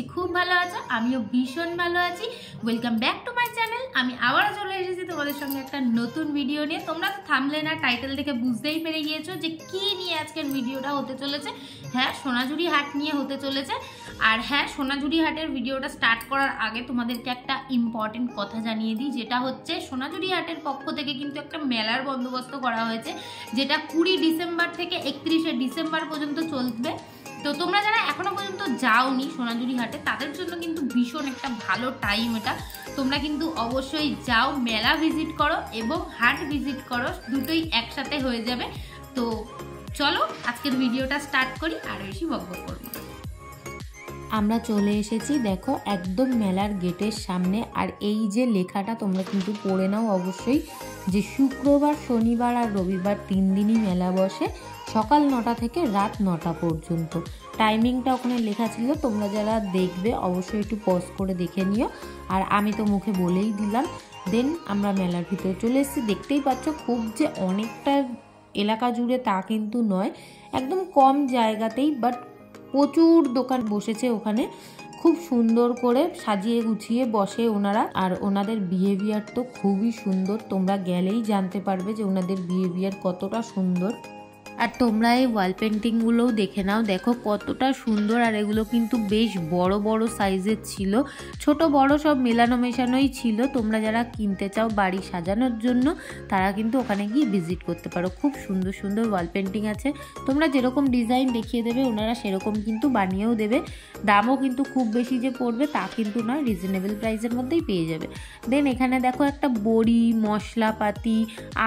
করছি খুব ভালো আছো, আমিও ভীষণ ভালো আছি। Welcome back to my channel. আমি আবারও চলে এসেছি তোমাদের সঙ্গে একটা নতুন ভিডিও নিয়ে। তোমরা তো থাম্বনেল আর টাইটেল দেখে বুঝতেই পেরে গিয়েছো যে কি নিয়ে আজকের ভিডিওটা হতে চলেছে। হ্যাঁ, সোনাঝুরি হাট নিয়ে হতে চলেছে। আর হ্যাঁ, সোনাঝুরি হাটের ভিডিওটা স্টার্ট করার আগে তোমাদেরকে একটা ইম্পর্টেন্ট কথা জানিয়ে দিই, যেটা হচ্ছে সোনাঝুরি হাটের পক্ষ থেকে কিন্তু একটা মেলার বন্দোবস্ত করা হয়েছে, যেটা 20 ডিসেম্বর থেকে 31শে ডিসেম্বর পর্যন্ত চলবে। তো তোমরা যারা এখনো পর্যন্ত যাওনি সোনাঝুরি হাটে, তাদের জন্য কিন্তু ভীষণ একটা ভালো টাইম এটা। তোমরা কিন্তু অবশ্যই যাও, মেলা ভিজিট করো এবং হাট ভিজিট করো, দুটোই একসাথে হয়ে যাবে। তো চলো আজকের ভিডিওটা স্টার্ট করি, আর বেশি বকবক করবো। আমরা চলে এসেছি দেখো একদম মেলার গেটের সামনে। আর এই যে লেখাটা তোমরা কিন্তু পড়ে নাও অবশ্যই, যে শুক্রবার, শনিবার আর রবিবার 3 দিনই মেলা বসে, সকাল 9টা থেকে রাত 9টা পর্যন্ত। টাইমিংটা ওখানে লেখা ছিল, তোমরা যারা দেখবে অবশ্যই একটু পজ করে দেখে নিও। আর আমি তো মুখে বলেই দিলাম। দেন আমরা মেলার ভিতরে চলে এসেছি। দেখতেই পাচ্ছ খুব যে অনেকটা এলাকা জুড়ে তা কিন্তু নয়, একদম কম জায়গাতেই, বাট প্রচুর দোকান বসেছে ওখানে। খুব সুন্দর করে সাজিয়ে গুছিয়ে বসে ওনারা। আর ওনাদের বিহেভিয়ার তো খুবই সুন্দর, তোমরা গেলেই জানতে পারবে যে ওনাদের বিহেভিয়ার কতটা সুন্দর। আর তোমরা এই ওয়াল পেন্টিংগুলোও দেখে নাও, দেখো কতটা সুন্দর। আর এগুলো কিন্তু বেশ বড় বড় সাইজের ছিল, ছোট বড় সব মেলানো মেশানোই ছিল। তোমরা যারা কিনতে চাও বাড়ি সাজানোর জন্য, তারা কিন্তু ওখানে গিয়ে ভিজিট করতে পারো। খুব সুন্দর সুন্দর ওয়াল পেন্টিং আছে, তোমরা যেরকম ডিজাইন দেখিয়ে দেবে ওনারা সেরকম কিন্তু বানিয়েও দেবে। দামও কিন্তু খুব বেশি যে পড়বে তা কিন্তু নয়, রিজনেবল প্রাইসের মধ্যেই পেয়ে যাবে। দেন এখানে দেখো একটা বড়ি, মশলাপাতি,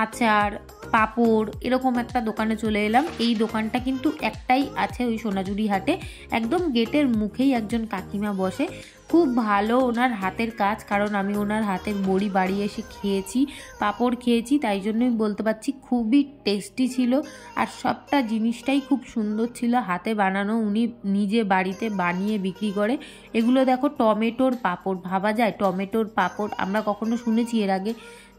আচার, পাঁপড়, এরকম একটা দোকানে চলে এলাম। এই দোকানটা কিন্তু একটাই আছে ওই সোনাঝুরি হাটে, একদম গেটের মুখেই একজন কাকিমা বসে। খুব ভালো ওনার হাতের কাজ, কারণ আমি ওনার হাতের বড়ি বাড়ি এসে খেয়েছি, পাঁপড় খেয়েছি, তাই জন্যই বলতে পারছি খুবই টেস্টি ছিল। আর সবটা জিনিসটাই খুব সুন্দর ছিল, হাতে বানানো, উনি নিজে বাড়িতে বানিয়ে বিক্রি করে। এগুলো দেখো টমেটোর পাঁপড়, ভাবা যায় টমেটোর পাঁপড় আমরা কখনো শুনেছি এর আগে?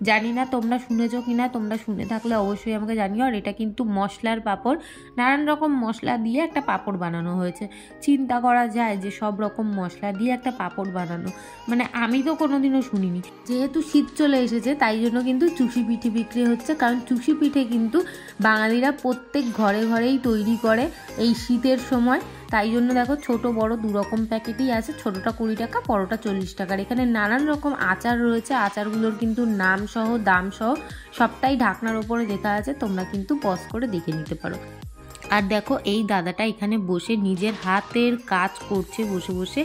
জানি না তোমরা শুনেছো কিনা, তোমরা শুনে থাকলে অবশ্যই আমাকে জানিও। আর এটা কিন্তু মশলার পাঁপড়, নানান রকম মশলা দিয়ে একটা পাঁপড় বানানো হয়েছে। চিন্তা করা যায় যে সব রকম মশলা দিয়ে একটা পাঁপড় বানানো, মানে আমি তো কোনোদিনও শুনিনি। যেহেতু শীত চলে এসেছে তাই জন্য কিন্তু চুষি পিঠে বিক্রি হচ্ছে, কারণ চুষি পিঠে কিন্তু বাঙালিরা প্রত্যেক ঘরে ঘরেই তৈরি করে এই শীতের সময়। তাই জন্য দেখো ছোট বড় দুরকম প্যাকেটই আছে, ছোটটা 20 টাকা, বড়টা 40 টাকার। এখানে নানান রকম আচার রয়েছে, আচারগুলোর কিন্তু নাম সহ দাম সহ সবটাই ঢাকনার ওপরে লেখা আছে, তোমরা কিন্তু পজ করে দেখে নিতে পারো। আর দেখো এই দাদাটা এখানে বসে নিজের হাতের কাজ করছে বসে বসে।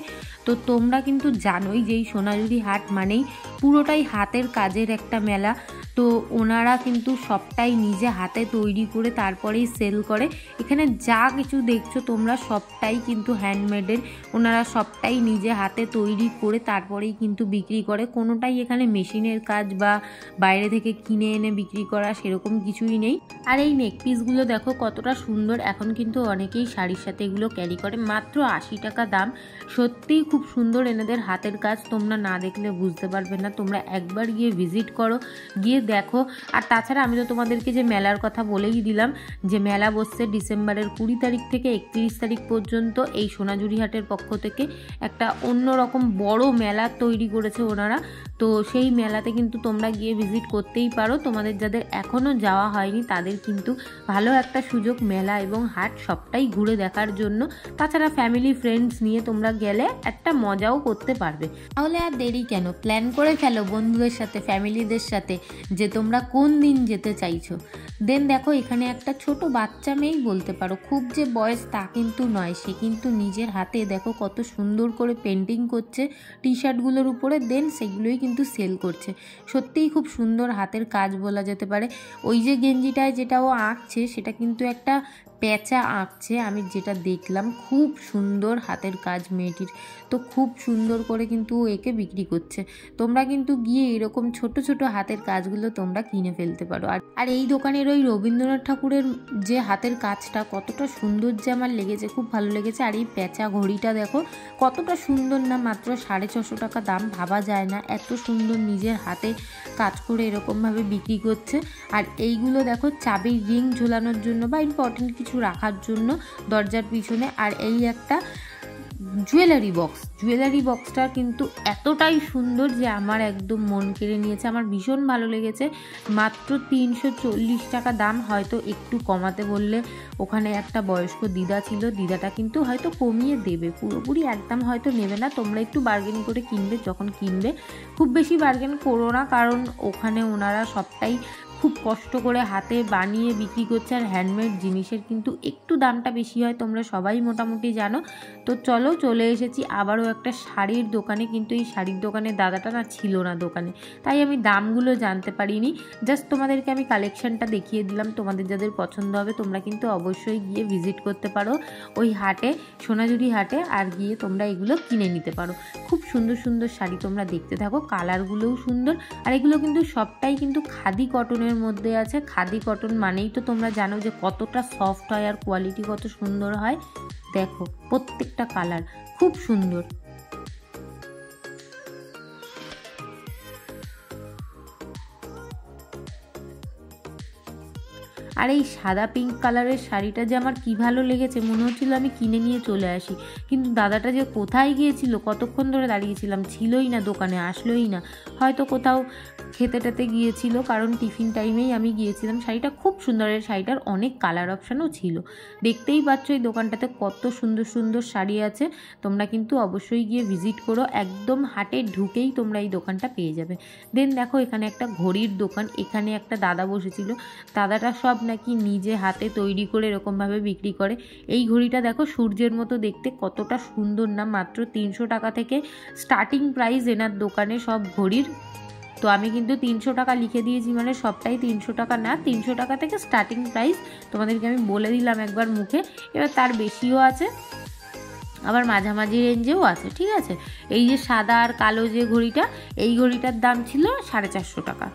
তো তোমরা কিন্তু জানোই যে এই সোনাঝুরি হাট মানেই পুরোটাই হাতের কাজের একটা মেলা। তো ওনারা কিন্তু সবটাই নিজে হাতে তৈরি করে তারপরেই সেল করে। এখানে যা কিছু দেখছো তোমরা সবটাই কিন্তু হ্যান্ডমেডের, ওনারা সবটাই নিজে হাতে তৈরি করে তারপরেই কিন্তু বিক্রি করে। কোনোটাই এখানে মেশিনের কাজ বা বাইরে থেকে কিনে এনে বিক্রি করা সেরকম কিছুই নেই। আর এই নেক পিসগুলো দেখো কতটা সুন্দর, এখন কিন্তু অনেকেই শাড়ির সাথে এগুলো ক্যারি করে, মাত্র 80 টাকা দাম। সত্যিই খুব সুন্দর এনাদের হাতের কাজ, তোমরা না দেখলে বুঝতে পারবে না। তোমরা একবার গিয়ে ভিজিট করো, গিয়ে দেখো। আর তাছাড়া আমি তো তোমাদেরকে যে মেলার কথা বলেই দিলাম, যে মেলা বসছে ডিসেম্বরের 20 তারিখ থেকে 31 তারিখ পর্যন্ত। এই সোনাঝুরি হাটের পক্ষ থেকে একটা অন্যরকম বড় মেলা তৈরি করেছে ওনারা। তো সেই মেলাতে কিন্তু তোমরা গিয়ে ভিজিট করতেই পারো। তোমাদের যাদের এখনও যাওয়া হয়নি তাদের কিন্তু ভালো একটা সুযোগ মেলা এবং হাট সবটাই ঘুরে দেখার জন্য। তাছাড়া ফ্যামিলি ফ্রেন্ডস নিয়ে তোমরা গেলে একটা মজাও করতে পারবে। তাহলে আর দেরি কেন, প্ল্যান করে ফেলো বন্ধুদের সাথে, ফ্যামিলিদের সাথে, যে তোমরা কোন দিন যেতে চাইছো। দেন দেখো এখানে একটা ছোট বাচ্চা মেয়েই বলতে পারো, খুব যে বয়স তা কিন্তু নয়, সে কিন্তু নিজের হাতে দেখো কত সুন্দর করে পেন্টিং করছে টি শার্টগুলোর উপরে। দেন সেগুলোই কিন্তু সেল করছে। সত্যিই খুব সুন্দর হাতের কাজ বলা যেতে পারে। ওই যে গেঞ্জিটায় যেটা ও আঁকছে সেটা কিন্তু একটা পেঁচা আঁকছে, আমি যেটা দেখলাম। খুব সুন্দর হাতের কাজ মেয়েটির, তো খুব সুন্দর করে কিন্তু একে বিক্রি করছে। তোমরা কিন্তু গিয়ে এরকম ছোট ছোট হাতের কাজগুলো তোমরা কিনে ফেলতে পারো। আর এই দোকানের ওই রবীন্দ্রনাথ ঠাকুরের যে হাতের কাজটা কতটা সুন্দর যে আমার লেগেছে, খুব ভালো লেগেছে। আর এই পেঁচা ঘড়িটা দেখো কতটা সুন্দর না, মাত্র 650 টাকা দাম। ভাবা যায় না এত সুন্দর নিজের হাতে কাজ করে এরকমভাবে বিক্রি করছে। আর এইগুলো দেখো চাবির রিং ঝোলানোর জন্য বা ইম্পর্টেন্ট কিছু রাখার জন্য দরজার পিছনে। আর এই একটা জুয়েলারি বক্সটা কিন্তু এতটাই সুন্দর যে আমার একদম মন কেড়ে নিয়েছে, আমার ভীষণ ভালো লেগেছে। মাত্র 340 টাকা দাম, হয়তো একটু কমাতে বললে ওখানে একটা বয়স্ক দিদা ছিল, দিদাটা কিন্তু হয়তো কমিয়ে দেবে, পুরোপুরি একদম হয়তো নেবে না। তোমরা একটু বার্গেন করে কিনবে, যখন কিনবে খুব বেশি বার্গেন করো না, কারণ ওখানে ওনারা সবটাই খুব কষ্ট করে হাতে বানিয়ে বিক্রি করছে, আর হ্যান্ডমেড জিনিসের কিন্তু একটু দামটা বেশি হয়, তোমরা সবাই মোটামুটি জানো। তো চলো, চলে এসেছি আবারও একটা শাড়ির দোকানে, কিন্তু এই শাড়ির দোকানে দাদাটা না ছিল না দোকানে, তাই আমি দামগুলো জানতে পারিনি। জাস্ট তোমাদেরকে আমি কালেকশনটা দেখিয়ে দিলাম, তোমাদের যাদের পছন্দ হবে তোমরা কিন্তু অবশ্যই গিয়ে ভিজিট করতে পারো ওই হাটে, সোনাঝুরি হাটে, আর গিয়ে তোমরা এগুলো কিনে নিতে পারো। খুব সুন্দর সুন্দর শাড়ি তোমরা দেখতে থাকো, কালারগুলোও সুন্দর, আর এগুলো কিন্তু সবটাই কিন্তু খাদি কটনের মধ্যে আছে। খাদি কটন মানেই তো তোমরা জানো যে কতটা সফট হয় আর কোয়ালিটি কত সুন্দর হয়। দেখো প্রত্যেকটা কালার খুব সুন্দর। আর এই সাদা পিঙ্ক কালারের শাড়িটা যে আমার কি ভালো লেগেছে, মনে হচ্ছিল আমি কিনে নিয়ে চলে আসি, কিন্তু দাদাটা যে কোথায় গিয়েছিল, কতক্ষণ ধরে দাঁড়িয়েছিলাম, ছিলই না দোকানে, আসলোই না, হয়তো কোথাও খেতে টেতে গিয়েছিল, কারণ টিফিন টাইমেই আমি গিয়েছিলাম। শাড়িটা খুব সুন্দর, এই শাড়িটার অনেক কালার অপশানও ছিল। দেখতেই পাচ্ছ এই দোকানটাতে কত সুন্দর সুন্দর শাড়ি আছে, তোমরা কিন্তু অবশ্যই গিয়ে ভিজিট করো, একদম হাটে ঢুকেই তোমরা এই দোকানটা পেয়ে যাবে। দেন দেখো এখানে একটা ঘড়ির দোকান, এখানে একটা দাদা বসেছিল, দাদাটা সব নাকি নিজে হাতে তৈরি করে এরকমভাবে বিক্রি করে। এই ঘড়িটা দেখো সূর্যের মতো দেখতে, কতটা সুন্দর না, মাত্র 300 টাকা থেকে স্টার্টিং প্রাইস এনার দোকানে সব ঘড়ির। তো আমি কিন্তু 300 টাকা লিখে দিয়েছি, মানে সবটাই 300 টাকা না, 300 টাকা থেকে স্টার্টিং প্রাইস তোমাদেরকে আমি বলে দিলাম একবার মুখে। এবার তার বেশিও আছে, আবার মাঝামাঝি রেঞ্জেও আছে, ঠিক আছে। এই যে সাদা আর কালো যে ঘড়িটা, এই ঘড়িটার দাম ছিল 450 টাকা।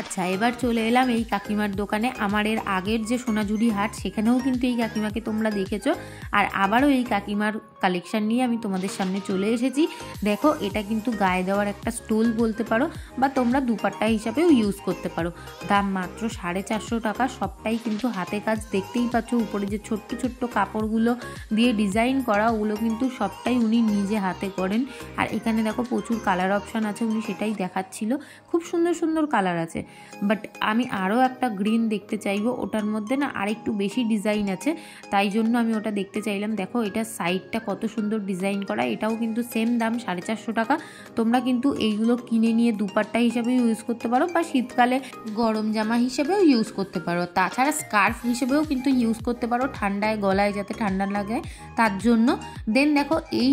আচ্ছা, এবার চলে এলাম এই কাকিমার দোকানে। আমার এর আগের যে সোনাঝুরি হাট, সেখানেও কিন্তু এই কাকিমাকে তোমরা দেখেছো, আর আবারও এই কাকিমার কালেকশান নিয়ে আমি তোমাদের সামনে চলে এসেছি। দেখো এটা কিন্তু গায়ে দেওয়ার একটা স্টোল বলতে পারো, বা তোমরা দুপাট্টা হিসাবেও ইউজ করতে পারো। দাম মাত্র 450 টাকা, সবটাই কিন্তু হাতে কাজ। দেখতেই পাচ্ছ উপরে যে ছোট্ট ছোট্ট কাপড়গুলো দিয়ে ডিজাইন করা, ওগুলো কিন্তু সবটাই উনি নিজে হাতে করেন। আর এখানে দেখো প্রচুর কালার অপশান আছে, উনি সেটাই দেখাচ্ছিল, খুব সুন্দর সুন্দর কালার আছে। বাট আমি আরও একটা গ্রিন দেখতে চাইবো, ওটার মধ্যে না আরেকটু বেশি ডিজাইন আছে, তাই জন্য আমি ওটা দেখতে চাইলাম। দেখো এটা সাইডটা কত সুন্দর ডিজাইন করা, এটাও কিন্তু সেম দাম 450 টাকা। তোমরা কিন্তু এইগুলো কিনে নিয়ে দুপাট্টা হিসাবেও ইউজ করতে পারো, বা শীতকালে গরম জামা হিসেবেও ইউজ করতে পারো, তাছাড়া স্কার্ফ হিসেবেও কিন্তু ইউজ করতে পারো, ঠান্ডায় গলায় যাতে ঠান্ডা লাগে তার জন্য। দেন দেখো এই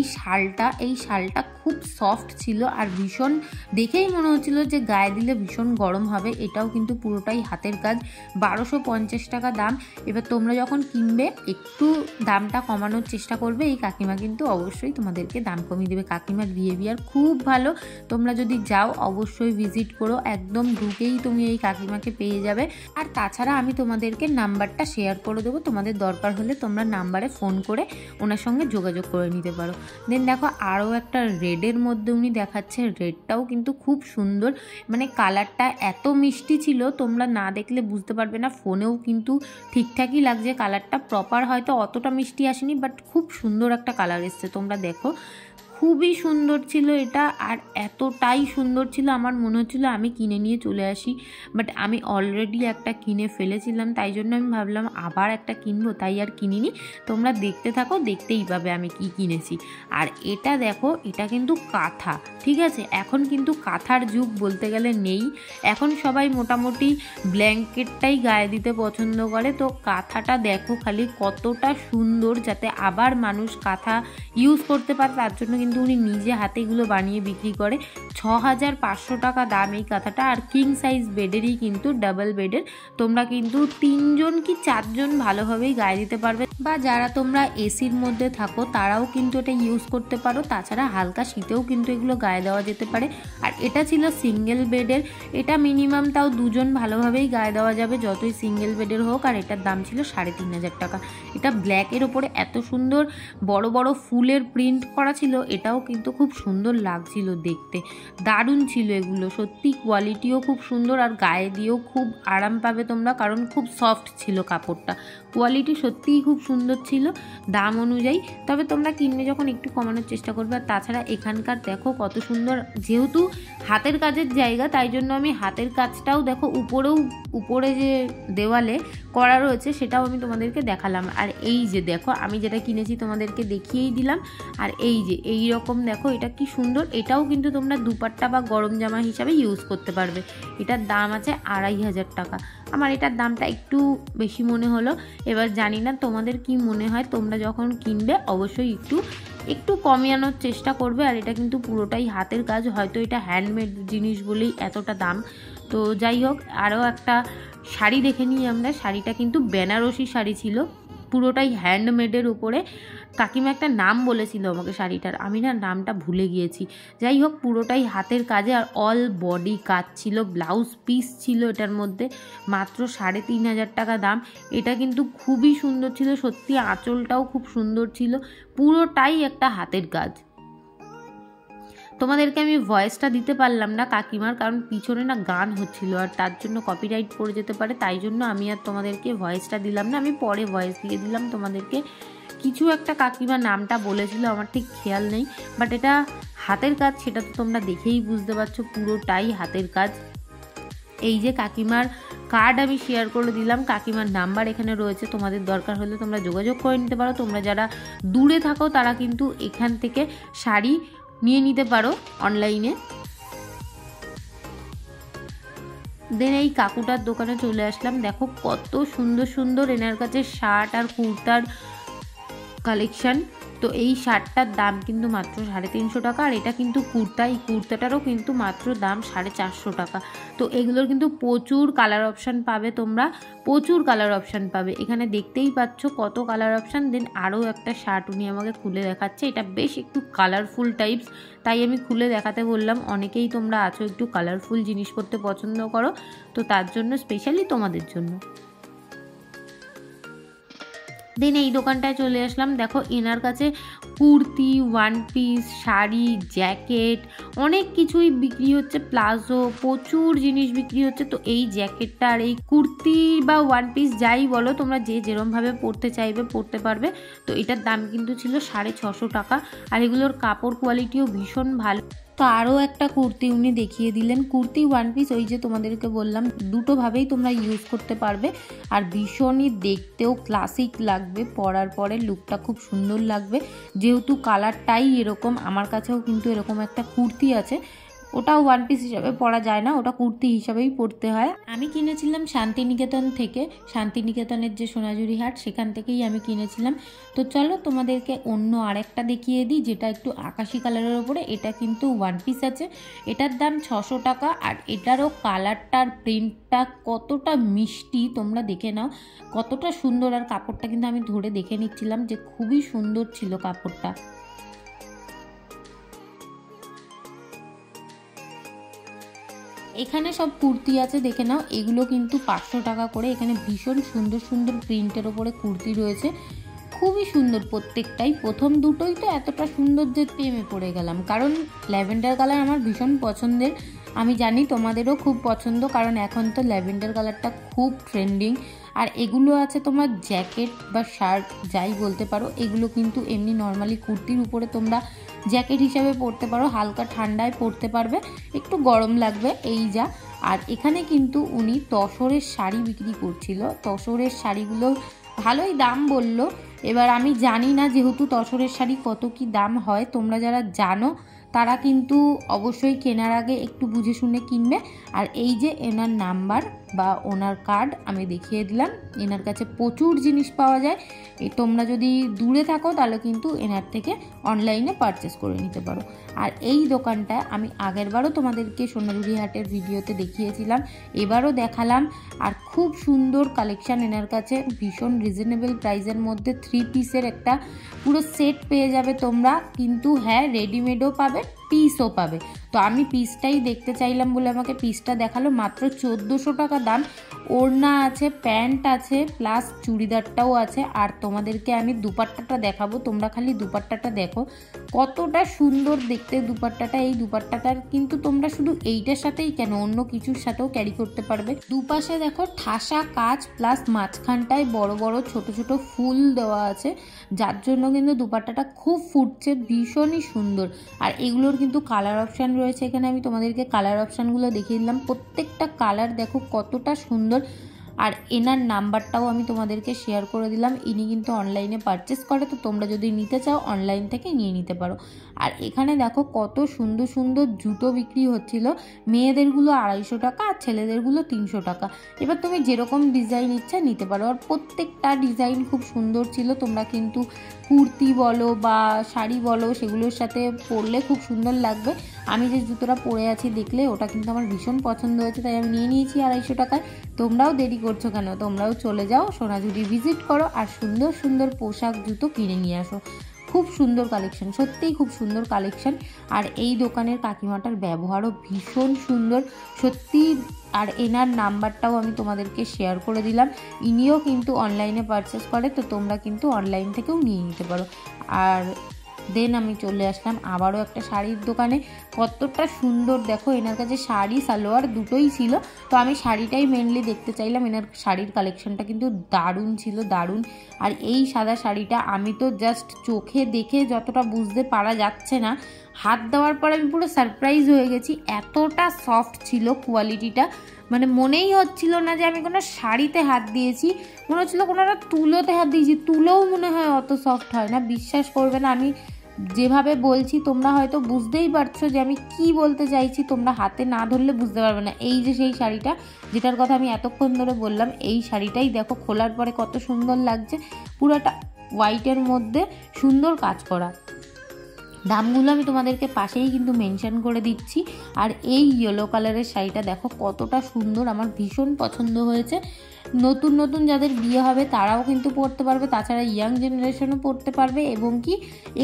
শালটা খুব সফট ছিল, আর ভীষণ দেখেই মনে হচ্ছিল যে গায়ে দিলে ভীষণ গরম হবে। এটাও কিন্তু পুরোটাই হাতের কাজ, 1250 টাকা দাম। এবার তোমরা যখন কিনবে একটু দামটা কমানোর চেষ্টা করবে, এই কাকিমা কিন্তু অবশ্যই তোমাদেরকে দাম কমিয়ে দেবে। কাকিমার বিহেভিয়ার খুব ভালো, তোমরা যদি যাও অবশ্যই ভিজিট করো, একদম ঢুকেই তুমি এই কাকিমাকে পেয়ে যাবে। আর তাছাড়া আমি তোমাদেরকে নাম্বারটা শেয়ার করে দেবো, তোমাদের দরকার হলে তোমরা নাম্বারে ফোন করে ওনার সঙ্গে যোগাযোগ করে নিতে পারো। দেন দেখো আরও একটা রেডের মধ্যে উনি দেখাচ্ছে, রেডটাও কিন্তু খুব সুন্দর, মানে কালারটা এত মিষ্টি ছিল তোমরা না দেখলে বুঝতে পারবে না, ফোনেও কিন্তু ঠিকঠাকই লাগছে কালারটা, প্রপার হয়তো অতটা মিষ্টি আসেনি, বাট খুব সুন্দর একটা কালার এসছে। তোমরা দেখো খুবই সুন্দর ছিল এটা, আর এতটাই সুন্দর ছিল আমার মনে হচ্ছিলো আমি কিনে নিয়ে চলে আসি, বাট আমি অলরেডি একটা কিনে ফেলেছিলাম, তাই জন্য আমি ভাবলাম আবার একটা কিনবো, তাই আর কিনিনি। তোমরা দেখতে থাকো, দেখতেই পাবে আমি কি কিনেছি। আর এটা দেখো, এটা কিন্তু কাঁথা, ঠিক আছে। এখন কিন্তু কাঁথার যুগ বলতে গেলে নেই, এখন সবাই মোটামুটি ব্ল্যাঙ্কেটটাই গায়ে দিতে পছন্দ করে। তো কাঁথাটা দেখো খালি কতটা সুন্দর, যাতে আবার মানুষ কাঁথা ইউজ করতে পারে, তার জন্য কিন্তু উনি নিজে হাতে এগুলো বানিয়ে বিক্রি করে। 6500 টাকা দাম এই কাঁথাটা, আর কিং সাইজ বেডেরই কিন্তু, ডাবল বেডের। তোমরা কিন্তু 3 জন কি 4 জন ভালোভাবেই গায়ে দিতে পারবে, বা যারা তোমরা এসির মধ্যে থাকো তারাও কিন্তু এটা ইউজ করতে পারো। তাছাড়া হালকা শীতেও কিন্তু এগুলো গায়ে গায়ে দেওয়া যেতে পারে। আর এটা ছিল সিঙ্গেল বেডের, এটা মিনিমাম তাও দুজন ভালোভাবেই গায়ে দেওয়া যাবে যতই সিঙ্গেল বেডের হোক। আর এটার দাম ছিল 3,500 টাকা। এটা ব্ল্যাকের ওপরে এত সুন্দর বড় বড় ফুলের প্রিন্ট করা ছিল, এটাও কিন্তু খুব সুন্দর লাগছিল দেখতে, দারুণ ছিল এগুলো সত্যি, কোয়ালিটিও খুব সুন্দর আর গায়ে দিয়েও খুব আরাম পাবে তোমরা, কারণ খুব সফট ছিল কাপড়টা, কোয়ালিটি সত্যিই খুব সুন্দর ছিল দাম অনুযায়ী। তবে তোমরা কিনবে যখন একটু কমানোর চেষ্টা করবে। আর তাছাড়া এখানকার দেখো কত সুন্দর, যেহেতু হাতের কাজের জায়গা তাই জন্য আমি হাতের কাজটাও দেখো উপরে যে দেওয়ালে করা রয়েছে সেটাও আমি তোমাদেরকে দেখালাম। আর এই যে দেখো আমি যেটা কিনেছি তোমাদেরকে দেখিয়েই দিলাম। আর এই যে এই রকম দেখো এটা কি সুন্দর, এটাও কিন্তু তোমরা দুপাট্টা বা গরম জামা হিসাবে ইউজ করতে পারবে। এটার দাম আছে 2,500 টাকা। আমার এটার দামটা একটু বেশি মনে হলো, এবার জানি না তোমাদের কি মনে হয়, তোমরা যখন কিনবে অবশ্যই একটু কমিয়ে চেষ্টা করবে। আর এটা কিন্তু পুরোটাই হাতের কাজ, হয়তো এটা হ্যান্ডমেড জিনিস বলেই এতটা দাম। তো যাই হোক, আরও একটা শাড়ি দেখে নিই আমরা। শাড়িটা কিন্তু বেনারসি শাড়ি ছিল, পুরোটাই হ্যান্ডমেডের উপরে। কাকিমা একটা নাম বলেছিল আমাকে শাড়িটার, আমি না নামটা ভুলে গিয়েছি। যাই হোক, পুরোটাই হাতের কাজে আর অল বডি কাজ ছিল, ব্লাউজ পিস ছিল এটার মধ্যে, মাত্র 3,500 টাকা দাম। এটা কিন্তু খুবই সুন্দর ছিল সত্যি, আঁচলটাও খুব সুন্দর ছিল, পুরোটাই একটা হাতের কাজ। তোমাদেরকে আমি ভয়েসটা দিতে পারলাম না কাকিমার, কারণ পিছনে না গান হচ্ছিল আর তার জন্য কপিরাইট পড়ে যেতে পারে, তাই জন্য আমি আর তোমাদেরকে ভয়েসটা দিলাম না, আমি পরে ভয়েস দিয়ে দিলাম তোমাদেরকে। কিছু একটা কাকিমা নামটা বলেছিল, আমার ঠিক খেয়াল নেই, বাট এটা হাতের কাজ সেটা তো তোমরা দেখেই বুঝতে পারছো, পুরোটাই হাতের কাজ। এই যে কাকিমার কার্ড আমি শেয়ার করে দিলাম, কাকিমার নাম্বার এখানে রয়েছে, তোমাদের দরকার হলে তোমরা যোগাযোগ করে নিতে পারো। তোমরা যারা দূরে থাকো তারা কিন্তু এখান থেকে শাড়ি নিয়ে নিতে পারো অনলাইনে। দেন এই কাকুটার দোকানে চলে আসলাম, দেখো কত সুন্দর সুন্দর এনার কাছে শার্ট আর কুর্তার কালেকশন। তো এই শার্টটার দাম কিন্তু মাত্র 350 টাকা। আর এটা কিন্তু কুর্তা, এই কুর্তাটারও কিন্তু মাত্র দাম 450 টাকা। তো এগুলোর কিন্তু প্রচুর কালার অপশান পাবে, তোমরা প্রচুর কালার অপশান পাবে, এখানে দেখতেই পাচ্ছ কত কালার অপশান। দেন আরও একটা শার্ট উনি আমাকে খুলে দেখাচ্ছে, এটা বেশ একটু কালারফুল টাইপস, তাই আমি খুলে দেখাতে বললাম। অনেকেই তোমরা আছো একটু কালারফুল জিনিস পরতে পছন্দ করো, তো তার জন্য স্পেশালি তোমাদের জন্য। দেন এই দোকানটায় চলে আসলাম, দেখো এনার কাছে kurti, one piece, sari, jacket অনেক কিছুই বিক্রি হচ্ছে, প্লাজো, প্রচুর জিনিস বিক্রি হচ্ছে। তো এই জ্যাকেটটা আর এই কুর্তি বা ওয়ান পিস যাই বলো তোমরা, যে যেরমভাবে পরতে চাইবে পরতে পারবে। তো এটার দাম কিন্তু ছিল 650 টাকা। আর এগুলোর কাপড় কোয়ালিটিও ভীষণ ভালো। তো আরও একটা কুর্তি উনি দেখিয়ে দিলেন, কুর্তি ওয়ান পিস, ওই যে তোমাদেরকে বললাম দুটোভাবেই তোমরা ইউজ করতে পারবে। আর ভীষণই দেখতেও ক্লাসিক লাগবে, পরার পরে লুকটা খুব সুন্দর লাগবে, যেহেতু কালারটাই এরকম। আমার কাছেও কিন্তু এরকম একটা কুর্তি আছে, ওটাও ওয়ান পিস হিসাবে পরা যায় না, ওটা কুর্তি হিসাবেই পরতে হয়। আমি কিনেছিলাম শান্তিনিকেতন থেকে, শান্তিনিকেতনের যে সোনাঝুরি হাট সেখান থেকেই আমি কিনেছিলাম। তো চলো তোমাদেরকে অন্য আরেকটা দেখিয়ে দিই, যেটা একটু আকাশি কালারের ওপরে, এটা কিন্তু ওয়ান পিস আছে, এটার দাম 600 টাকা। আর এটারও কালারটার প্রিন্টটা কতটা মিষ্টি তোমরা দেখে নাও, কতটা সুন্দর। আর কাপড়টা কিন্তু আমি ধরে দেখে নিচ্ছিলাম যে খুবই সুন্দর ছিল কাপড়টা। এখানে সব কুর্তি আছে দেখে নাও, এগুলো কিন্তু 500 টাকা করে। এখানে ভীষণ সুন্দর সুন্দর প্রিন্টের ওপরে কুর্তি রয়েছে, খুবই সুন্দর প্রত্যেকটাই। প্রথম দুটোই তো এতটা সুন্দর যে প্রেমে পড়ে গেলাম, কারণ ল্যাভেন্ডার কালার আমার ভীষণ পছন্দের। আমি জানি তোমাদেরও খুব পছন্দ, কারণ এখন তো ল্যাভেন্ডার কালারটা খুব ট্রেন্ডিং। আর এগুলো আছে তোমার জ্যাকেট বা শার্ট যাই বলতে পারো, এগুলো কিন্তু এমনি নর্মালি কুর্তির উপরে তোমরা জ্যাকেট হিসাবে পরতে পারো, হালকা ঠান্ডায় পরতে পারবে, একটু গরম লাগবে এই যা। আর এখানে কিন্তু উনি তসরের শাড়ি বিক্রি করছিল, তসরের শাড়িগুলো ভালোই দাম বললো। এবার আমি জানি না যেহেতু তসরের শাড়ি কত কি দাম হয়, তোমরা যারা জানো তারা কিন্তু অবশ্যই কেনার আগে একটু বুঝে শুনে কিনবে। আর এই যে এনার নাম্বার বা ওনার কার্ড আমি দেখিয়ে দিলাম, এনার কাছে প্রচুর জিনিস পাওয়া যায়। তোমরা যদি দূরে থাকো তাহলে কিন্তু এনার থেকে অনলাইনে পারচেস করে নিতে পারো। আর এই দোকানটায় আমি আগেরবারও তোমাদেরকে সোনাঝুরি হাটের ভিডিওতে দেখিয়েছিলাম, এবারও দেখালাম। আর খুব সুন্দর কালেকশান এনার কাছে, ভীষণ রিজনেবল প্রাইসের মধ্যে 3 পিসের একটা পুরো সেট পেয়ে যাবে তোমরা। কিন্তু হ্যাঁ, রেডিমেডও পাবে, পিসও পাবে। তো আমি পিসটাই দেখতে চাইলাম বলে আমাকে পিসটা দেখালো, মাত্র 1400 টাকা দাম। ওড়না আছে, প্যান্ট আছে, প্লাস চুড়িদারটাও আছে। আর তোমাদেরকে আমি দুপাট্টাটা দেখাবো, তোমরা খালি দুপাট্টাটা দেখো কতটা সুন্দর দেখতে দুপাট্টাটা। এই দুপাট্টাটার কিন্তু তোমরা শুধু এইটার সাথেই কেন, অন্য কিছুর সাথেও ক্যারি করতে পারবে। দুপাশে দেখো ঠাসা কাজ, প্লাস মাঝখানটায় বড় বড় ছোট ছোট ফুল দেওয়া আছে, যার জন্য কিন্তু দুপাট্টাটা খুব ফুটছে, ভীষণই সুন্দর। আর এগুলোর কিন্তু কালার অপশান রয়েছে এখানে, আমি তোমাদেরকে কালার অপশানগুলো দেখিয়ে দিলাম। প্রত্যেকটা কালার দেখো কতটা সুন্দর। আর এনার নাম্বারটাও আমি তোমাদেরকে শেয়ার করে দিলাম। ইনি কিন্তু অনলাইনে পারচেস করে, তো তোমরা যদি নিতে চাও অনলাইন থেকে নিয়ে নিতে পারো। আর এখানে দেখো কত সুন্দর সুন্দর জুতো বিক্রি হচ্ছিল। মেয়েদেরগুলো 250 টাকা আর ছেলেদেরগুলো 300 টাকা। এবার তুমি যেরকম ডিজাইন ইচ্ছা নিতে পারো। আর প্রত্যেকটা ডিজাইন খুব সুন্দর ছিল। তোমরা কিন্তু কুর্তি বলো বা শাড়ি বলো, সেগুলোর সাথে পরলে খুব সুন্দর লাগবে। আমি যে জুতোটা পরে আছি দেখলে, ওটা কিন্তু আমার ভীষণ পছন্দ হয়েছে, তাই আমি নিয়ে নিয়েছি 250 টাকায়। তোমরাও দেরি করছো কেন, তোমরাও চলে যাও সোনাঝুরি ভিজিট করো আর সুন্দর সুন্দর পোশাক জুতো কিনে নিয়ে আসো। খুব সুন্দর কালেকশন, সত্যিই খুব সুন্দর কালেকশন। আর এই দোকানের কাকিমাটার ব্যবহারও ভীষণ সুন্দর সত্যি। আর এনার নাম্বারটাও আমি তোমাদেরকে শেয়ার করে দিলাম। ইনিও কিন্তু অনলাইনে পারচেস করে, তো তোমরা কিন্তু অনলাইন থেকেও নিয়ে নিতে পারো। আর দেন আমি চলে আসলাম আবারও একটা শাড়ির দোকানে। কতটা সুন্দর দেখো, এনার কাছে শাড়ি সালোয়ার দুটোই ছিল, তো আমি শাড়িটাই মেনলি দেখতে চাইলাম। এনার শাড়ির কালেকশনটা কিন্তু দারুণ ছিল, দারুণ। আর এই সাদা শাড়িটা আমি তো জাস্ট চোখে দেখে যতটা বুঝতে পারা যাচ্ছে না, হাত দেওয়ার পর আমি পুরো সারপ্রাইজ হয়ে গেছি। এতটা সফট ছিল কোয়ালিটিটা, মানে মনেই হচ্ছিল না যে আমি কোনো শাড়িতে হাত দিয়েছি, মনে হচ্ছিল কোনো একটা তুলোতে হাত দিয়েছি। তুলোও মনে হয় অত সফট হয় না, বিশ্বাস করবে না। আমি যেভাবে বলছি তোমরা হয়তো বুঝতেই পারছো যে আমি কি বলতে চাইছি, তোমরা হাতে না ধরলে বুঝতে পারবে না। এই যে সেই শাড়িটা যেটার কথা আমি এতক্ষণ ধরে বললাম, এই শাড়িটাই দেখো খোলার পরে কত সুন্দর লাগছে। পুরোটা হোয়াইটের মধ্যে সুন্দর কাজ করা। দামগুলো আমি তোমাদেরকে পাশেই কিন্তু মেনশন করে দিচ্ছি। আর এই ইয়েলো কালারের শাড়িটা দেখো কতটা সুন্দর, আমার ভীষণ পছন্দ হয়েছে। নতুন নতুন যাদের বিয়ে হবে তারাও কিন্তু পরতে পারবে, তাছাড়া ইয়াং জেনারেশনও পরতে পারবে, এবং কি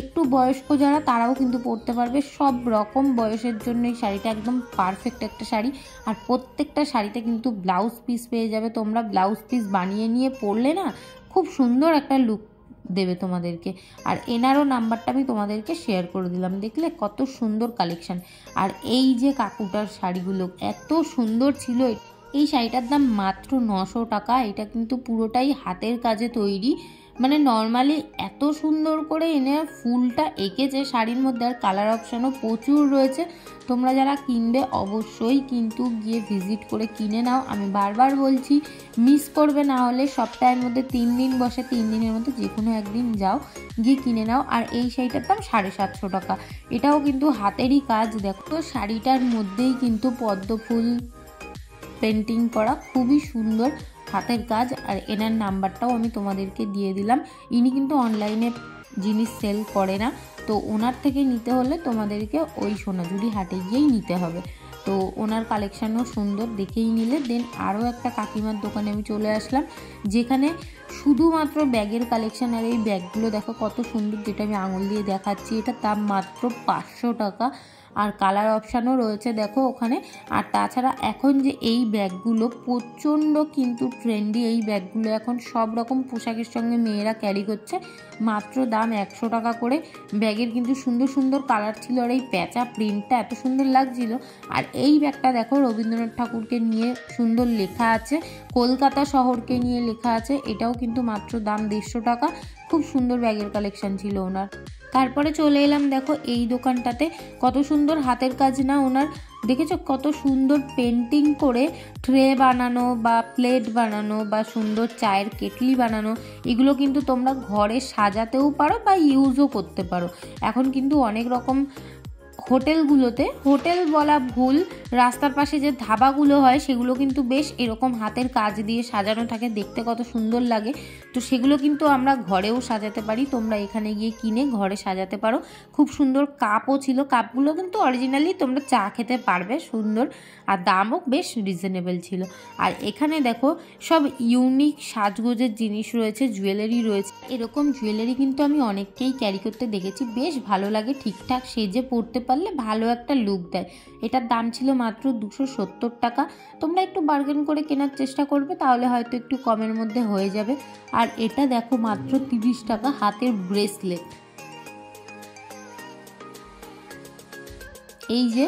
একটু বয়স্ক যারা তারাও কিন্তু পরতে পারবে। সব রকম বয়সের জন্য এই শাড়িটা একদম পারফেক্ট একটা শাড়ি। আর প্রত্যেকটা শাড়িতে কিন্তু ব্লাউজ পিস পেয়ে যাবে তোমরা। ব্লাউজ পিস বানিয়ে নিয়ে পরলে না খুব সুন্দর একটা লুক দেবে তোমাদেরকে। আর এনারও নাম্বারটা আমি তোমাদেরকে শেয়ার করে দিলাম। দেখলে কত সুন্দর কালেকশন। আর এই যে কাকুটার শাড়িগুলো এত সুন্দর ছিল। এই শাড়িটার দাম মাত্র 900 টাকা। এটা কিন্তু পুরোটাই হাতের কাজে তৈরি, মানে নর্মালি এত সুন্দর করে এনে ফুলটা এঁকেছে শাড়ির মধ্যে। আর কালার অপশানও প্রচুর রয়েছে। তোমরা যারা কিনবে অবশ্যই কিন্তু গিয়ে ভিজিট করে কিনে নাও। আমি বারবার বলছি মিস করবে, না হলে সপ্তাহের মধ্যে 3 দিন বসে, 3 দিনের মধ্যে যে কোনো একদিন যাও, গিয়ে কিনে নাও। আর এই শাড়িটার দাম 750 টাকা। এটাও কিন্তু হাতেরই কাজ। দেখো শাড়িটার মধ্যেই কিন্তু পদ্ম ফুল পেন্টিং করা, খুবই সুন্দর হাতের কাজ। আর এনার নাম্বারটাও আমি তোমাদেরকে দিয়ে দিলাম। ইনি কিন্তু অনলাইনে জিনিস সেল করে না, তো ওনার থেকে নিতে হলে তোমাদেরকে ওই সোনাঝুরি হাটে গিয়েই নিতে হবে। তো ওনার কালেকশানও সুন্দর, দেখেই নিলে। দেন আরও একটা কাকিমার দোকানে আমি চলে আসলাম, যেখানে শুধুমাত্র ব্যাগের কালেকশান। আর এই ব্যাগগুলো দেখো কত সুন্দর, যেটা আমি আঙুল দিয়ে দেখাচ্ছি, এটা দাম মাত্র 500 টাকা। আর কালার অপশানও রয়েছে দেখো ওখানে। আর তাছাড়া এখন যে এই ব্যাগগুলো প্রচণ্ড কিন্তু ট্রেন্ডি, এই ব্যাগগুলো এখন সব রকম পোশাকের সঙ্গে মেয়েরা ক্যারি করছে। মাত্র দাম 100 টাকা করে। ব্যাগের কিন্তু সুন্দর সুন্দর কালার ছিল, আর এই প্যাঁচা প্রিন্টটা এত সুন্দর লাগছিল। আর এই ব্যাগটা দেখো রবীন্দ্রনাথ ঠাকুরকে নিয়ে সুন্দর লেখা আছে, কলকাতা শহরকে নিয়ে লেখা আছে। এটাও কিন্তু মাত্র দাম 150 টাকা। খুব সুন্দর ব্যাগের কালেকশন ছিল ওনার। তারপরে চলে এলাম দেখো এই দোকানটাতে, কত সুন্দর হাতের কাজ না ওনার। দেখেছো কত সুন্দর পেন্টিং করে ট্রে বানানো বা প্লেট বানানো বা সুন্দর চায়ের কেটলি বানানো, এগুলো কিন্তু তোমরা ঘরে সাজাতেও পারো বা ইউজও করতে পারো। এখন কিন্তু অনেক রকম হোটেলগুলোতে, হোটেল বলা ভুল, রাস্তার পাশে যে ধাবাগুলো হয় সেগুলো কিন্তু বেশ এরকম হাতের কাজ দিয়ে সাজানো থাকে, দেখতে কত সুন্দর লাগে। তো সেগুলো কিন্তু আমরা ঘরেও সাজাতে পারি, তোমরা এখানে গিয়ে কিনে ঘরে সাজাতে পারো। খুব সুন্দর কাপও ছিল, কাপগুলো কিন্তু অরিজিনালি তোমরা চা খেতে পারবে, সুন্দর। আর দামও বেশ রিজনেবল ছিল। আর এখানে দেখো সব ইউনিক সাজগোজের জিনিস রয়েছে, জুয়েলারি রয়েছে। এরকম জুয়েলারি কিন্তু আমি অনেককেই ক্যারি করতে দেখেছি, বেশ ভালো লাগে, ঠিকঠাক সেজে পড়তে পারলে ভালো একটা লুক দেয়। এটার দাম ছিল মাত্র 270 টাকা। তোমরা একটু বার্গেন করে কেনার চেষ্টা করবে, তাহলে হয়তো একটু কমের মধ্যে হয়ে যাবে। আর এটা দেখো মাত্র 30 টাকা হাতের ব্রেসলেট। এই যে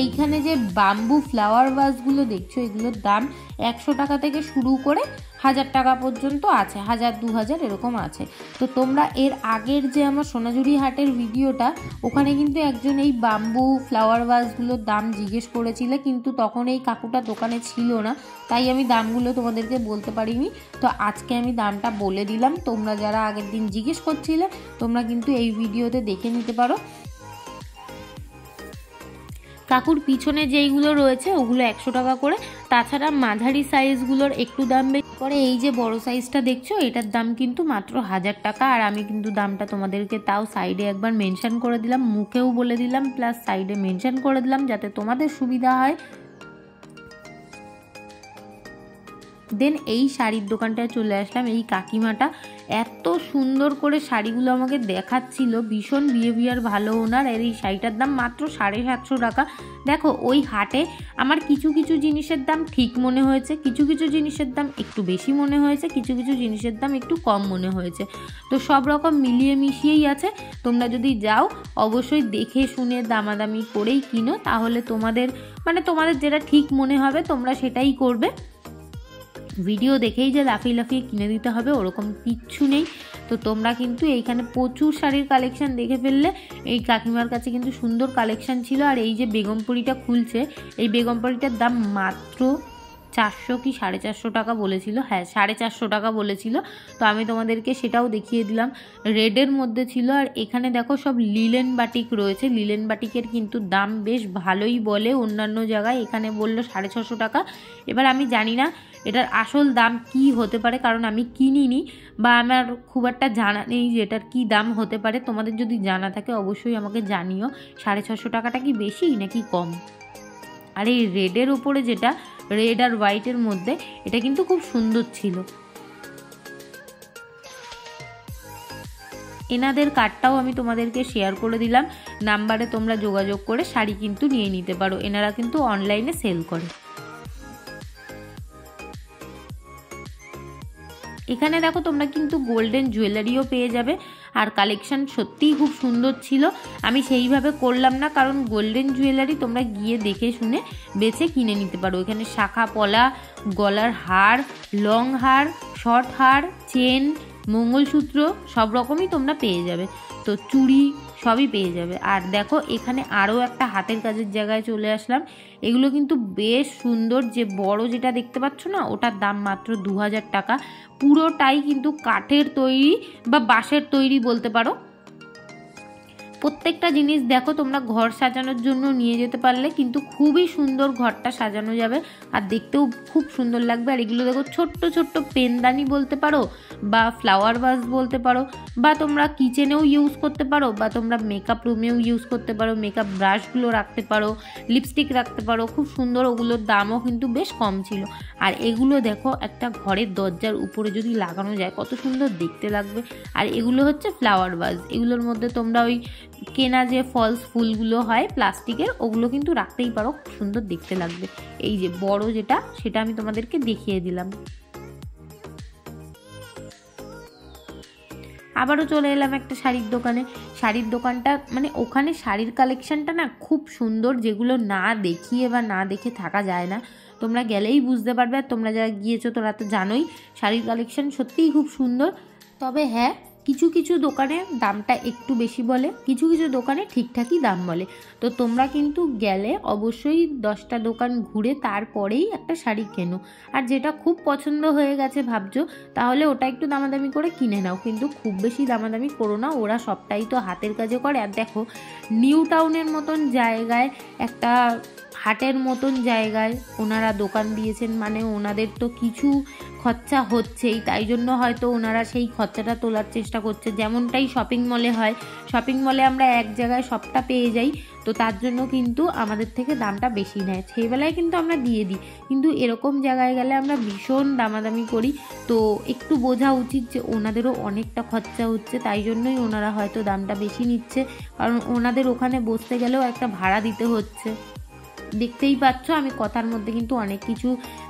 এইখানে যে বাম্বু ফ্লাওয়ার ভাসগুলো দেখছো, এগুলোর দাম 100 টাকা থেকে শুরু করে 1000 টাকা পর্যন্ত আছে, 1000-2000 এরকম আছে। তো তোমরা এর আগের যে আমার সোনাঝুরি হাটের ভিডিওটা, ওখানে কিন্তু একজন এই বাম্বু ফ্লাওয়ার ভাসগুলোর দাম জিজ্ঞেস করেছিলে, কিন্তু তখন এই কাকুটা দোকানে ছিল না, তাই আমি দামগুলো তোমাদেরকে বলতে পারিনি। তো আজকে আমি দামটা বলে দিলাম। তোমরা যারা আগের দিন জিজ্ঞেস করছিলে, তোমরা কিন্তু এই ভিডিওতে দেখে নিতে পারো। কাকুর পিছনে যেইগুলো রয়েছে ওগুলো 100 টাকা করে, তাছাড়া মাঝারি সাইজগুলোর একটু দাম বেশি করে। এই যে বড় সাইজটা দেখছো, এটার দাম কিন্তু মাত্র 1000 টাকা। আর আমি কিন্তু দামটা তোমাদেরকে তাও সাইডে একবার মেনশন করে দিলাম, মুখেও বলে দিলাম, প্লাস সাইডে মেনশন করে দিলাম যাতে তোমাদের সুবিধা হয়। দেন এই শাড়ির দোকানটায় চলে আসলাম। এই কাকিমাটা এত সুন্দর করে শাড়িগুলো আমাকে দেখাচ্ছিল, ভীষণ বিহেভিয়ার ভালো ওনার। আর এই শাড়িটার দাম মাত্র 750 টাকা। দেখো ওই হাটে আমার কিছু কিছু জিনিসের দাম ঠিক মনে হয়েছে, কিছু কিছু জিনিসের দাম একটু বেশি মনে হয়েছে, কিছু কিছু জিনিসের দাম একটু কম মনে হয়েছে। তো সব রকম মিলিয়ে মিশিয়েই আছে। তোমরা যদি যাও অবশ্যই দেখে শুনে দামাদামি করেই কিনো, তাহলে তোমাদের যেটা ঠিক মনে হবে তোমরা সেটাই করবে। ভিডিও দেখেই যে লাফিয়ে লাফিয়ে কিনে দিতে হবে ওরকম কিচ্ছু নেই। তো তোমরা কিন্তু এইখানে প্রচুর শাড়ির কালেকশন দেখে ফেললে। এই কাকিমার কাছে কিন্তু সুন্দর কালেকশন ছিল। আর এই যে বেগমপুরিটা খুলছে, এই বেগমপুরিটার দাম মাত্র 400 কি 450 টাকা বলেছিল। হ্যাঁ, 450 টাকা বলেছিল। তো আমি তোমাদেরকে সেটাও দেখিয়ে দিলাম। রেডের মধ্যে ছিল। আর এখানে দেখো সব লিলেন বাটিক রয়েছে। লিলেন বাটিকের কিন্তু দাম বেশ ভালোই বলে অন্যান্য জায়গায়, এখানে বললো 650 টাকা। এবার আমি জানি না এটার আসল দাম কি হতে পারে, কারণ আমি কিনিনি বা আমার খুব একটা জানা নেই যে এটার কী দাম হতে পারে। তোমাদের যদি জানা থাকে অবশ্যই আমাকে জানিও, 650 টাকাটা কি বেশি নাকি কম। আর এই রেডের উপরে যেটা, রেড আর হোয়াইটের মধ্যে, এটা কিন্তু খুব সুন্দর ছিল। এনাদের কার্ডটাও আমি তোমাদেরকে শেয়ার করে দিলাম, নাম্বারে তোমরা যোগাযোগ করে শাড়ি কিন্তু নিয়ে নিতে পারো। এনারা কিন্তু অনলাইনে সেল করে। এখানে দেখো তোমরা কিন্তু গোল্ডেন জুয়েলারিও পেয়ে যাবে। আর কালেকশন সত্যিই খুব সুন্দর ছিল। আমি সেইভাবে করলাম না, কারণ গোল্ডেন জুয়েলারি তোমরা গিয়ে দেখে শুনে বেছে কিনে নিতে পারো। এখানে শাখা পলা, গলার হার, লং হার, শর্ট হার, চেন, মঙ্গলসূত্র সব রকমই তোমরা পেয়ে যাবে। তো চুড়ি সবই পেয়ে যাবে। আর দেখো এখানে আরও একটা হাতের কাজের জায়গায় চলে আসলাম। এগুলো কিন্তু বেশ সুন্দর। যে বড় যেটা দেখতে পাচ্ছ না, ওটার দাম মাত্র 2000 টাকা। পুরোটাই কিন্তু কাঠের তৈরি বা বাঁশের তৈরি বলতে পারো। প্রত্যেকটা জিনিস দেখো তোমরা ঘর সাজানোর জন্য নিয়ে যেতে পারলে কিন্তু খুবই সুন্দর ঘরটা সাজানো যাবে, আর দেখতেও খুব সুন্দর লাগবে। আর এগুলো দেখো ছোট্ট ছোট্ট পেনদানি বলতে পারো, বা ফ্লাওয়ার ভাস বলতে পারো, বা তোমরা কিচেনেও ইউজ করতে পারো, বা তোমরা মেকআপ রুমেও ইউজ করতে পারো। মেকআপ ব্রাশগুলো রাখতে পারো, লিপস্টিক রাখতে পারো, খুব সুন্দর। ওগুলোর দামও কিন্তু বেশ কম ছিল। আর এগুলো দেখো একটা ঘরের দরজার উপরে যদি লাগানো যায় কত সুন্দর দেখতে লাগবে। আর এগুলো হচ্ছে ফ্লাওয়ার ভাস। এগুলোর মধ্যে তোমরা ওই কেনা যে ফলস ফুলগুলো হয় প্লাস্টিকের, ওগুলো কিন্তু রাখতেই পারো, খুব সুন্দর দেখতে লাগবে। এই যে বড় যেটা, সেটা আমি তোমাদেরকে দেখিয়ে দিলাম। আবারও চলে এলাম একটা শাড়ির দোকানে। শাড়ির দোকানটা ওখানে শাড়ির কালেকশনটা না খুব সুন্দর, যেগুলো না দেখিয়ে বা না দেখে থাকা যায় না। তোমরা গেলেই বুঝতে পারবে। আর তোমরা যারা গিয়েছো তোরা তো জানোই শাড়ির কালেকশন সত্যিই খুব সুন্দর। তবে হ্যাঁ, কিছু কিছু দোকানে দামটা একটু বেশি বলে, কিছু কিছু দোকানে ঠিকঠাকই দাম বলে। তো তোমরা কিন্তু গেলে অবশ্যই 10টা দোকান ঘুরে তারপরেই একটা শাড়ি কেনো। আর যেটা খুব পছন্দ হয়ে গেছে ভাবছো, তাহলে ওটা একটু দামাদামি করে কিনে নাও, কিন্তু খুব বেশি দামাদামি করো না। ওরা সবটাই তো হাতের কাজে করে। আর দেখো নিউ টাউনের মতন জায়গায় একটা হাটের মতন জায়গায় ওনারা দোকান দিয়েছেন, মানে ওনাদের তো কিছু খরচা হচ্ছেই, তাই জন্য হয়তো ওনারা সেই খরচাটা তোলার চেষ্টা করছে। যেমনটাই শপিং মলে হয়, শপিং মলে আমরা এক জায়গায় সবটা পেয়ে যাই, তো তার জন্য কিন্তু আমাদের থেকে দামটা বেশি নেয়, সেই বেলায় কিন্তু আমরা দিয়ে দিই। কিন্তু এরকম জায়গায় গেলে আমরা ভীষণ দামাদামি করি, তো একটু বোঝা উচিত যে ওনাদেরও অনেকটা খরচা হচ্ছে, তাই জন্যই ওনারা হয়তো দামটা বেশি নিচ্ছে, কারণ ওনাদের ওখানে বসতে গেলেও একটা ভাড়া দিতে হচ্ছে। দেখতেই পাচ্ছ আমি কথার মধ্যে কিন্তু অনেক কিছু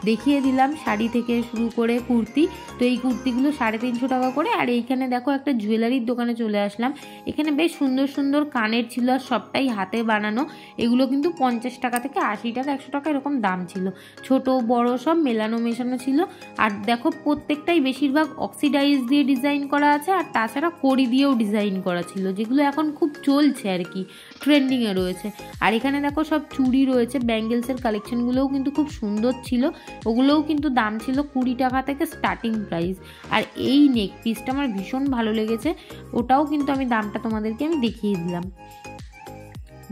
দেখিয়ে দিলাম, শাড়ি থেকে শুরু করে কুর্তি। তো এই কুর্তিগুলো 350 টাকা করে। আর এইখানে দেখো একটা জুয়েলারির দোকানে চলে আসলাম। এখানে বেশ সুন্দর সুন্দর কানের ছিল, আর সবটাই হাতে বানানো। এগুলো কিন্তু 50 টাকা থেকে 80 টাকা 100 টাকা এরকম দাম ছিল, ছোট বড় সব মেলানো মেশানো ছিল। আর দেখো প্রত্যেকটাই বেশিরভাগ অক্সিডাইজ দিয়ে ডিজাইন করা আছে, আর তাছাড়া কড়ি দিয়েও ডিজাইন করা ছিল, যেগুলো এখন খুব চলছে আর কি, ট্রেন্ডিংয়ে রয়েছে। আর এখানে দেখো সব চুড়ি রয়েছে, ব্যাঙ্গেলসের কালেকশনগুলোও কিন্তু খুব সুন্দর ছিল, ওগুলোও কিন্তু দাম ছিল 20 টাকা থেকে স্টার্টিং প্রাইস। আর এই নেক পিসটা আমার ভীষণ ভালো লেগেছে, ওটাও কিন্তু আমি দামটা তোমাদেরকে দেখিয়ে দিলাম।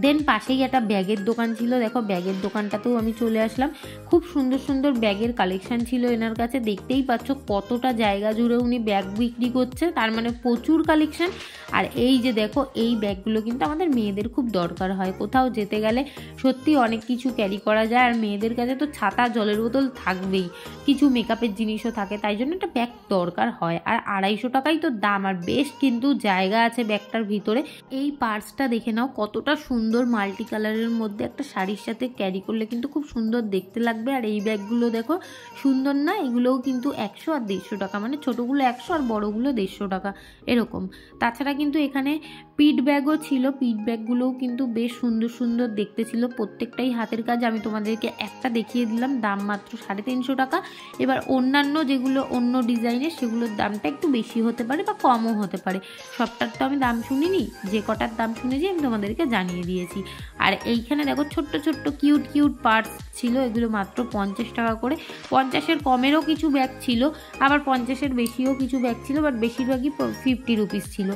দেন পাশেই একটা ব্যাগের দোকান ছিল, দেখো ব্যাগের দোকানটাতেও আমি চলে আসলাম। খুব সুন্দর সুন্দর ব্যাগের কালেকশন ছিল এনার কাছে, দেখতেই পাচ্ছ কতটা জায়গা জুড়ে উনি ব্যাগ বিক্রি করছে, তার মানে প্রচুর কালেকশন। আর এই যে দেখো এই ব্যাগগুলো কিন্তু আমাদের মেয়েদের খুব দরকার হয়, কোথাও যেতে গেলে সত্যি অনেক কিছু ক্যারি করা যায়। আর মেয়েদের কাছে তো ছাতা জলের বোতল থাকবেই, কিছু মেকআপের জিনিসও থাকে, তাই জন্য একটা ব্যাগ দরকার হয়। আর 250 টাকাই তো দাম, আর বেশ কিন্তু জায়গা আছে ব্যাগটার ভিতরে। এই পার্সটা দেখে নাও কতটা সুন্দর, মাল্টি কালারের মধ্যে একটা শাড়ির সাথে ক্যারি করলে কিন্তু খুব সুন্দর দেখতে লাগবে। আর এই ব্যাগগুলো দেখো সুন্দর না, এগুলোও কিন্তু 100 আর 150 টাকা, মানে ছোটোগুলো 100 আর বড়োগুলো 150 টাকা এরকম। তাছাড়া কিন্তু এখানে পিট ব্যাগও ছিল, পিট ব্যাগগুলোও কিন্তু বেশ সুন্দর সুন্দর দেখতে ছিল, প্রত্যেকটাই হাতের কাজ। আমি তোমাদেরকে একটা দেখিয়ে দিলাম, দাম মাত্র 350 টাকা। এবার অন্যান্য যেগুলো অন্য ডিজাইনের সেগুলোর দামটা একটু বেশি হতে পারে বা কমও হতে পারে, সবটার তো আমি দাম শুনিনি, যে কটার দাম শুনেছি আমি তোমাদেরকে জানিয়ে দিয়েছি। আর এইখানে দেখো ছোট্ট ছোট্ট কিউট কিউট পার্স ছিল, এগুলো মাত্র 50 টাকা করে। 50-এর কমেরও কিছু ব্যাগ ছিল, আবার 50-এর বেশিও কিছু ব্যাগ ছিল, বাট বেশিরভাগই 50 রুপিস ছিল।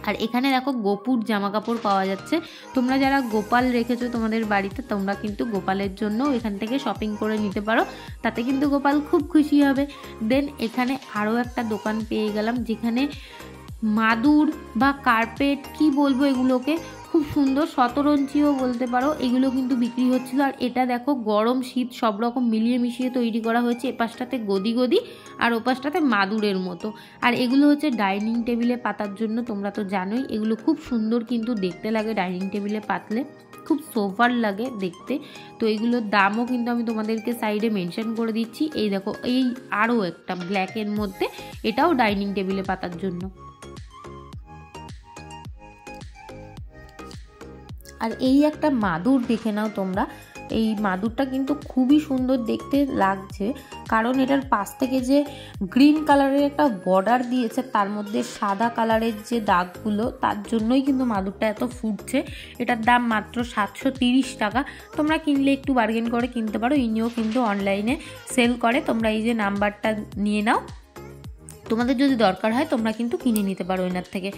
আর এখানে দেখো গোপুর জামা কাপড় পাওয়া যাচ্ছে, তোমরা যারা গোপাল রেখেছো তোমাদের বাড়িতে, তোমরা কিন্তু গোপালের জন্য এখান থেকে শপিং করে নিতে পারো, তাতে কিন্তু গোপাল খুব খুশি হবে। দেন এখানে আরও একটা দোকান পেয়ে গেলাম, যেখানে মাদুর বা কার্পেট কি বলবো এগুলোকে, খুব সুন্দর শতরঞ্চিও বলতে পারো, এগুলো কিন্তু বিক্রি হচ্ছিল। আর এটা দেখো গরম শীত সব রকম মিলিয়ে মিশিয়ে তৈরি করা হয়েছে, এপাশটাতে গদি গদি আর ওপাশটাতে মাদুরের মতো। আর এগুলো হচ্ছে ডাইনিং টেবিলে পাতার জন্য, তোমরা তো জানোই এগুলো খুব সুন্দর কিন্তু দেখতে লাগে, ডাইনিং টেবিলে পাতলে খুব সোফার লাগে দেখতে। তো এগুলোর দামও কিন্তু আমি তোমাদেরকে সাইডে মেনশন করে দিচ্ছি। এই দেখো এই আরও একটা ব্ল্যাকের মধ্যে, এটাও ডাইনিং টেবিলে পাতার জন্য। আর এই একটা মাদুর দেখে নাও তোমরা, এই মাদুরটা কিন্তু খুবই সুন্দর দেখতে লাগছে, কারণ এটার পাশ থেকে যে গ্রিন কালারের একটা বর্ডার দিয়েছে, তার মধ্যে সাদা কালারের যে দাগগুলো, তার জন্যই কিন্তু মাদুরটা এত ফুটছে। এটার দাম মাত্র 730 টাকা। তোমরা কিনলে একটু বার্গেন করে কিনতে পারো, ইনিও কিন্তু অনলাইনে সেল করে, তোমরা এই যে নাম্বারটা নিয়ে নাও, তোমাদের যদি দরকার হয় তোমরা কিন্তু কিনে নিতে পারো এনার থেকে।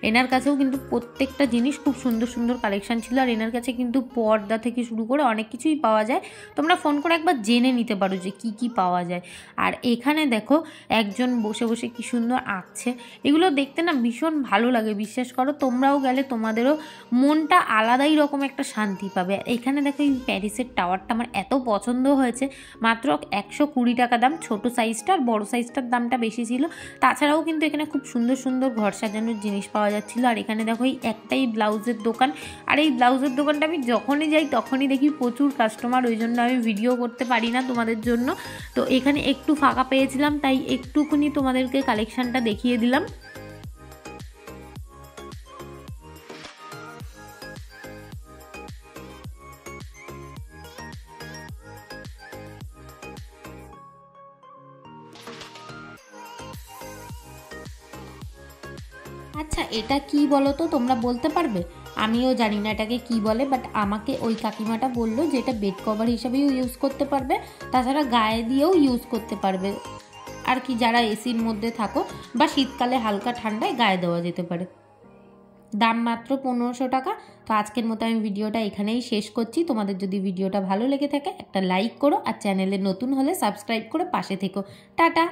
এনার কাছেও কিন্তু প্রত্যেকটা জিনিস খুব সুন্দর সুন্দর কালেকশান ছিল, আর এনার কাছে কিন্তু পর্দা থেকে শুরু করে অনেক কিছুই পাওয়া যায়, তোমরা ফোন করে একবার জেনে নিতে পারো যে কি কি পাওয়া যায়। আর এখানে দেখো একজন বসে বসে কি সুন্দর আঁকছে, এগুলো দেখতে না ভীষণ ভালো লাগে, বিশ্বাস করো তোমরাও গেলে তোমাদেরও মনটা আলাদাই রকম একটা শান্তি পাবে। এখানে দেখো এই প্যারিসের টাওয়ারটা আমার এত পছন্দ হয়েছে, মাত্র 120 টাকা দাম, ছোটো সাইজটা, আর বড়ো সাইজটার দামটা বেশি ছিল। তাছাড়াও কিন্তু এখানে খুব সুন্দর সুন্দর ঘর সাজানোর জিনিস পাওয়া যাচ্ছিলো। আর এখানে দেখো এই একটাই ব্লাউজের দোকান, আর এই ব্লাউজের দোকানটা আমি যখনই যাই তখনই দেখি প্রচুর কাস্টমার, ওই জন্য আমি ভিডিও করতে পারি না তোমাদের জন্য। তো এখানে একটু ফাঁকা পেয়েছিলাম, তাই একটুখানি তোমাদেরকে কালেকশানটা দেখিয়ে দিলাম। আচ্ছা এটা কি বলো তো, তোমরা বলতে পারবে? আমিও জানি না এটাকে কি বলে, বাট আমাকে ওই কাকিমাটা বললো যে এটা বেড কভার হিসেবেও ইউজ করতে পারবে, তাছাড়া গায়ে দিয়েও ইউজ করতে পারবে আর কি, যারা এসির মধ্যে থাকো বা শীতকালে হালকা ঠান্ডায় গায়ে দেওয়া যেতে পারে। দাম মাত্র 1500 টাকা। তো আজকের মতো আমি ভিডিওটা এখানেই শেষ করছি। তোমাদের যদি ভিডিওটা ভালো লেগে থাকে একটা লাইক করো, আর চ্যানেলে নতুন হলে সাবস্ক্রাইব করে পাশে থেকো। টাটা।